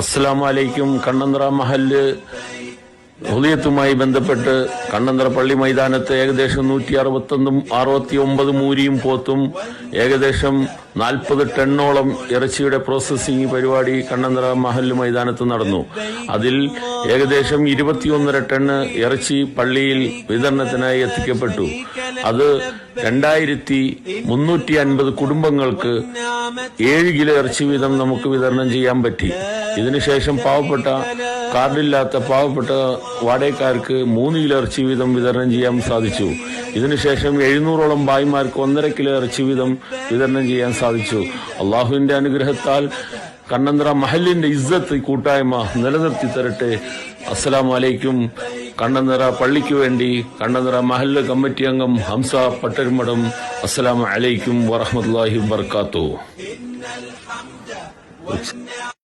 അസ്സലാമു അലൈക്കും. കണ്ണന്ത്ര മഹല്ല് ഹുദിയത്തുമായി ബന്ധപ്പെട്ട് കണ്ണന്ത്ര പള്ളി മൈതാനത്ത് ഏകദേശം 169 മൂരിയും പോത്തും ഏകദേശം 40 ടണ്ണോളം ഇറച്ചിയുടെ പ്രോസസ്സിംഗ് പരിപാടി കണ്ണന്ത്ര മഹല്ല് മൈതാനത്ത് നടന്നു. അതിൽ ഏകദേശം 21.5 ടണ്ണ് ഇറച്ചി പള്ളിയിൽ വിതരണത്തിനായി എത്തിക്കപ്പെട്ടു. അത് 2350 കുടുംബങ്ങൾക്ക് 7 കിലോ ഇറച്ചി വീതം നമുക്ക് വിതരണം ചെയ്യാൻ പറ്റി. ഇതിനുശേഷം പാവപ്പെട്ട കാർഡില്ലാത്ത പാവപ്പെട്ട വാടകക്കാർക്ക് 3 കിലോ ഇറച്ചി വീതം വിതരണം ചെയ്യാൻ സാധിച്ചു. ഇതിനുശേഷം 700ഓളം ഭായിമാർക്ക് 1.5 കിലോ ഇറച്ചി വീതം വിതരണം ചെയ്യാൻ സാധിച്ചു. അള്ളാഹുവിന്റെ അനുഗ്രഹത്താൽ കണ്ണന്ത്ര മഹല്ലിന്റെ ഇസ്സത്ത് കൂട്ടായ്മ നിലനിർത്തി തരട്ടെ. അസ്സലാമു അലൈക്കും. കണ്ണന്ത്ര പള്ളിക്ക് വേണ്ടി കണ്ണന്ത്ര മഹല്ല് കമ്മിറ്റി അംഗം ഹംസ പട്ടരുമടം. അസ്സലാമു അലൈക്കും വറഹ്മത്തുള്ളാഹി വബറകാതുഹു.